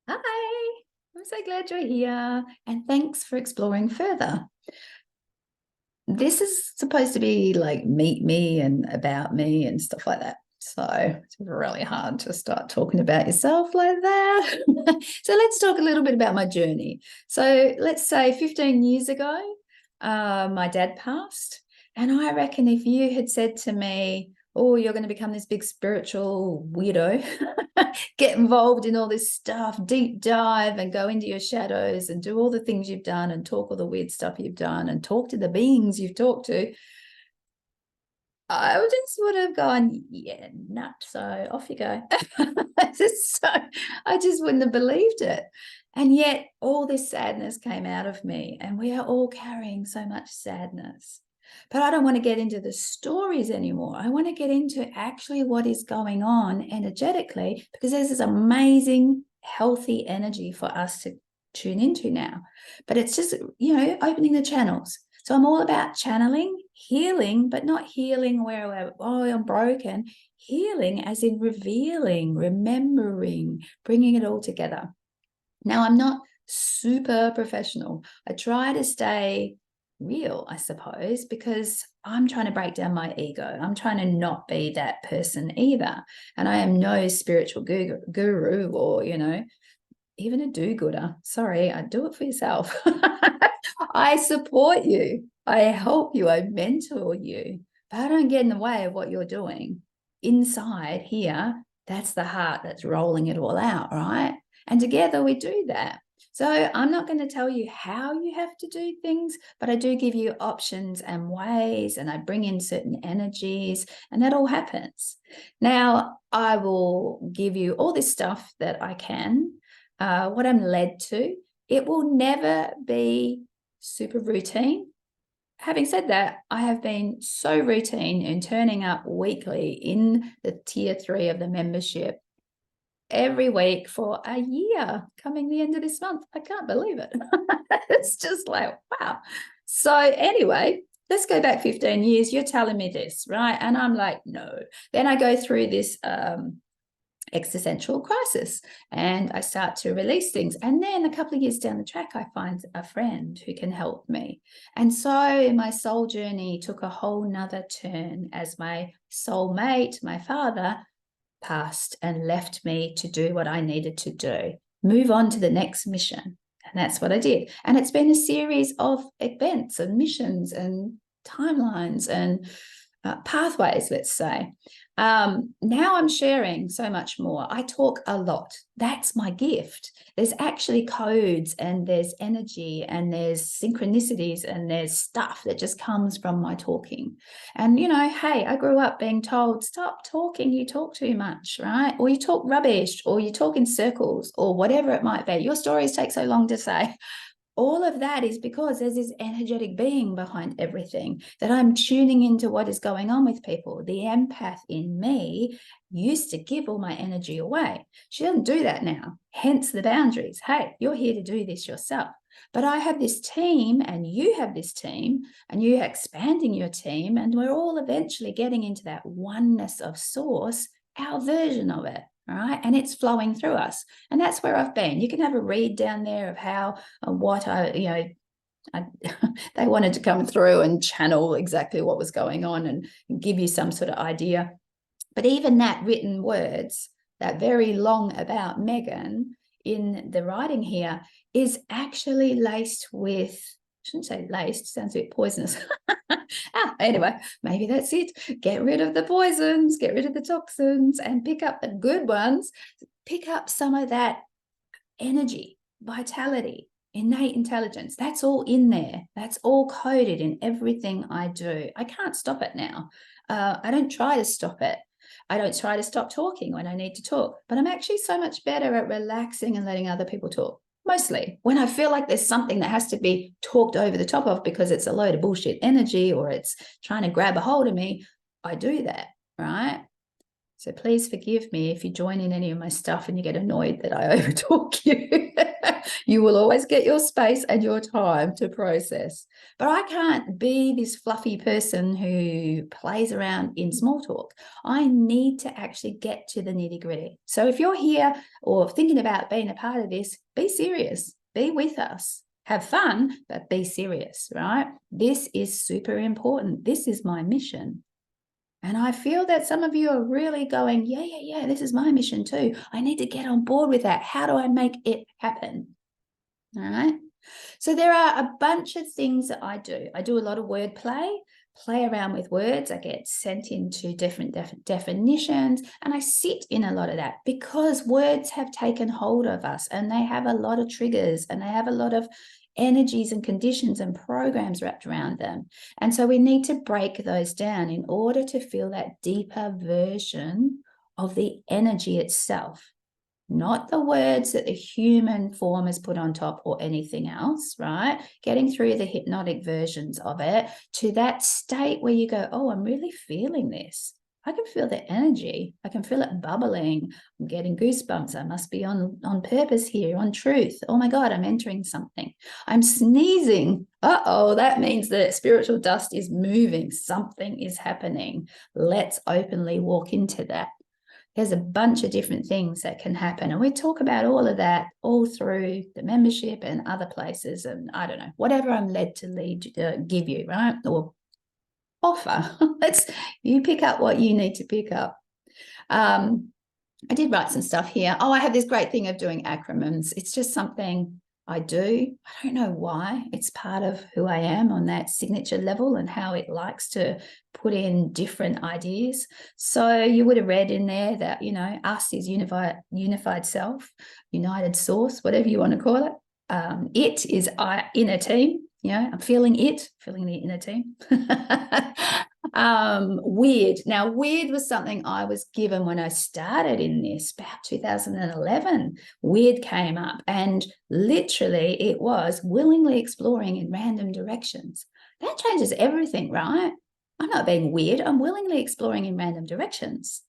Hi, I'm so glad you're here, and thanks for exploring further. This is supposed to be like meet me and about me and stuff like that. So it's really hard to start talking about yourself like that. So let's talk a little bit about my journey. So let's say 15 years ago, my dad passed. And I reckon if you had said to me, oh, you're going to become this big spiritual weirdo, get involved in all this stuff, deep dive and go into your shadows and do all the things you've done and talk all the weird stuff you've done and talk to the beings you've talked to, I just would have gone, yeah, nut. So off you go. I just wouldn't have believed it. And yet all this sadness came out of me, and we are all carrying so much sadness. But I don't want to get into the stories anymore. I want to get into actually what is going on energetically, because there's this amazing, healthy energy for us to tune into now. But it's just, opening the channels. So I'm all about channeling, healing, but not healing where oh, I'm broken. Healing as in revealing, remembering, bringing it all together. Now, I'm not super professional. I try to stay real, I suppose, because I'm trying to break down my ego. I'm trying to not be that person either. And I am no spiritual guru or, even a do-gooder. Sorry, I do it for yourself. I support you. I help you. I mentor you. But I don't get in the way of what you're doing. Inside here, that's the heart that's rolling it all out, right? And together we do that. So I'm not going to tell you how you have to do things, but I do give you options and ways, and I bring in certain energies, and that all happens. Now, I will give you all this stuff that I can, what I'm led to. It will never be super routine. Having said that, I have been so routine in turning up weekly in the tier 3 of the membership every week for a year, coming the end of this month. I can't believe it. It's just like, wow. So anyway, let's go back 15 years. You're telling me this, right? And I'm like, no. Then I go through this existential crisis, and I start to release things, and then a couple of years down the track I find a friend who can help me. And so my soul journey took a whole nother turn as my soulmate, my father, passed and left me to do what I needed to do, move on to the next mission. And that's what I did. And it's been a series of events and missions and timelines and pathways, let's say. Now I'm sharing so much more. I talk a lot. That's my gift. There's actually codes, and there's energy, and there's synchronicities, and there's stuff that just comes from my talking. And, hey, I grew up being told, stop talking, you talk too much, right? Or you talk rubbish, or you talk in circles, or whatever it might be. Your stories take so long to say. All of that is because there's this energetic being behind everything, that I'm tuning into what is going on with people. The empath in me used to give all my energy away. She doesn't do that now, hence the boundaries. Hey, you're here to do this yourself. But I have this team, and you have this team, and you're expanding your team, and we're all eventually getting into that oneness of source, our version of it. Right. And it's flowing through us. And that's where I've been. You can have a read down there of how, what I they wanted to come through and channel exactly what was going on and give you some sort of idea. But even that written words, that very long about Megan in the writing here, is actually laced with, I shouldn't say laced, sounds a bit poisonous. Anyway, maybe that's it. Get rid of the poisons, get rid of the toxins, and pick up the good ones. Pick up some of that energy, vitality, innate intelligence. That's all in there. That's all coded in everything I do. I can't stop it now. I don't try to stop it. I don't try to stop talking when I need to talk, but I'm actually so much better at relaxing and letting other people talk. Mostly when I feel like there's something that has to be talked over the top of because it's a load of bullshit energy or it's trying to grab a hold of me, I do that, right? So please forgive me if you join in any of my stuff and you get annoyed that I overtalk you. You will always get your space and your time to process. But I can't be this fluffy person who plays around in small talk. I need to actually get to the nitty-gritty. So if you're here or thinking about being a part of this, be serious. Be with us. Have fun, but be serious, right? This is super important. This is my mission. And I feel that some of you are really going, yeah, this is my mission too. I need to get on board with that. How do I make it happen? All right. So there are a bunch of things that I do. I do a lot of word play around with words. I get sent into different definitions, and I sit in a lot of that because words have taken hold of us, and they have a lot of triggers, and they have a lot of energies and conditions and programs wrapped around them. And so we need to break those down in order to feel that deeper version of the energy itself. Not the words that the human form has put on top or anything else, right? Getting through the hypnotic versions of it to that state where you go, oh, I'm really feeling this. I can feel the energy. I can feel it bubbling. I'm getting goosebumps. I must be on purpose here, on truth. Oh my God, I'm entering something. I'm sneezing. Uh-oh, that means that spiritual dust is moving. Something is happening. Let's openly walk into that. There's a bunch of different things that can happen. And we talk about all of that all through the membership and other places. And I don't know, whatever I'm led to give you, right? Or offer. You pick up what you need to pick up. I did write some stuff here. Oh, I have this great thing of doing acronyms. It's just something I do. I don't know why. It's part of who I am on that signature level and how it likes to put in different ideas. So you would have read in there that, us is unified self, united source, whatever you want to call it. It is inner team. I'm feeling the inner team. Weird. Now, weird was something I was given when I started in this about 2011. Weird came up, and literally it was willingly exploring in random directions. That changes everything, right? I'm not being weird. I'm willingly exploring in random directions.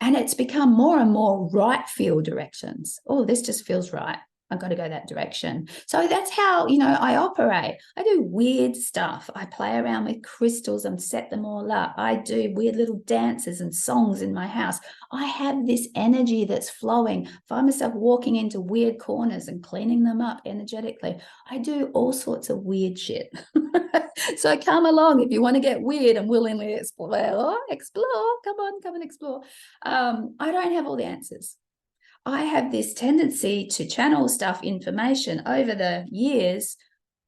And it's become more and more right field directions. Oh, this just feels right. I've got to go that direction. So that's how, I operate. I do weird stuff. I play around with crystals and set them all up. I do weird little dances and songs in my house. I have this energy that's flowing. Find myself walking into weird corners and cleaning them up energetically. I do all sorts of weird shit. So come along if you want to get weird and willingly explore. Come and explore. I don't have all the answers. I have this tendency to channel information over the years.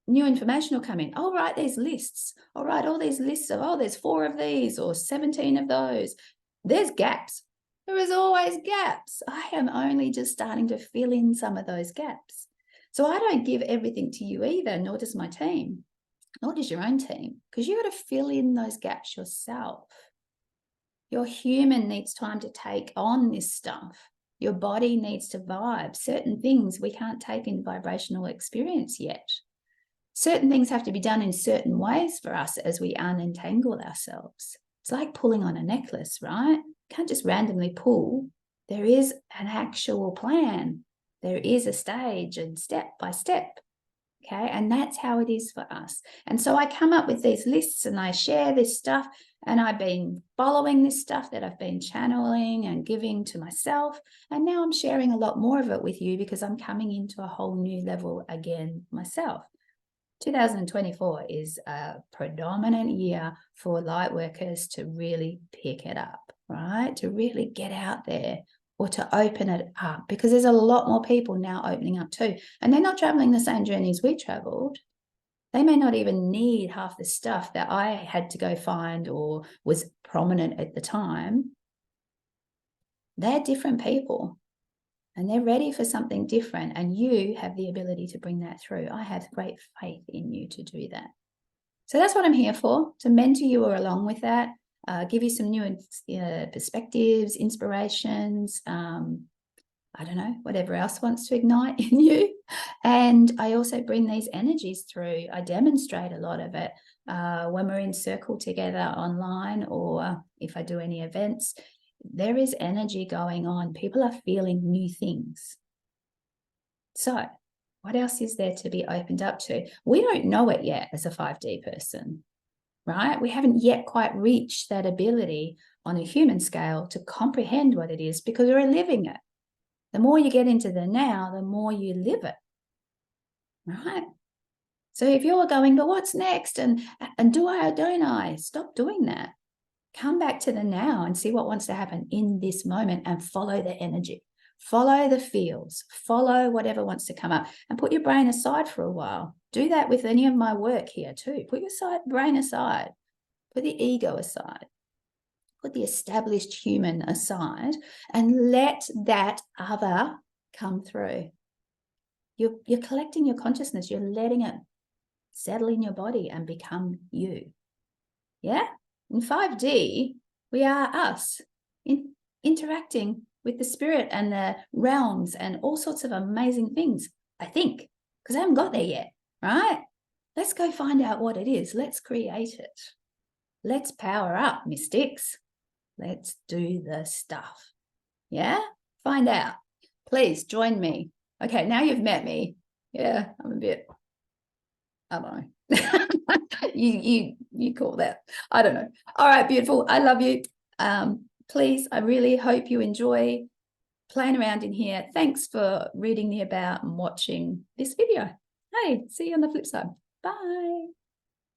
New information will come in. Oh, right, there's lists. All right, all these lists of, there's 4 of these or 17 of those. There's gaps. There is always gaps. I am only just starting to fill in some of those gaps. So I don't give everything to you either, nor does my team, nor does your own team, because you got to fill in those gaps yourself. Your human needs time to take on this stuff. Your body needs to vibe. Certain things we can't take in vibrational experience yet. Certain things have to be done in certain ways for us as we unentangle ourselves. It's like pulling on a necklace, right? You can't just randomly pull. There is an actual plan. There is a stage and step by step. Okay, and that's how it is for us. And so I come up with these lists and I share this stuff, and I've been following this stuff that I've been channeling and giving to myself. And now I'm sharing a lot more of it with you because I'm coming into a whole new level again myself. 2024 is a predominant year for light workers to really pick it up, right? To really get out there, or to open it up, because there's a lot more people now opening up too. And they're not traveling the same journeys we traveled. They may not even need half the stuff that I had to go find or was prominent at the time. They're different people and they're ready for something different. And you have the ability to bring that through. I have great faith in you to do that. So that's what I'm here for, to mentor you along with that. Give you some new perspectives, inspirations, I don't know, whatever else wants to ignite in you. And I also bring these energies through. I demonstrate a lot of it when we're in circle together online, or if I do any events. there is energy going on. People are feeling new things. So what else is there to be opened up to? We don't know it yet as a 5D person, right? We haven't yet quite reached that ability on a human scale to comprehend what it is, because we're living it. The more you get into the now, the more you live it, right? So if you're going, but what's next? And do I or don't I? Stop doing that. Come back to the now and see what wants to happen in this moment, and follow the energy. Follow the feels, follow whatever wants to come up, and put your brain aside for a while. Do that with any of my work here too. Put your brain aside, put the ego aside, put the established human aside, and let that other come through. You're collecting your consciousness, you're letting it settle in your body and become you. Yeah? In 5D, we are us, interacting with the spirit and the realms and all sorts of amazing things, I think, because I haven't got there yet, right? Let's go find out what it is. Let's create it. Let's power up, mystics. Let's do the stuff. Yeah? Find out. Please join me. Okay, now you've met me. Yeah, I'm a bit, I don't know. you call that. I don't know. All right, beautiful. I love you. Please, I really hope you enjoy playing around in here. Thanks for reading me about and watching this video. Hey, see you on the flip side. Bye.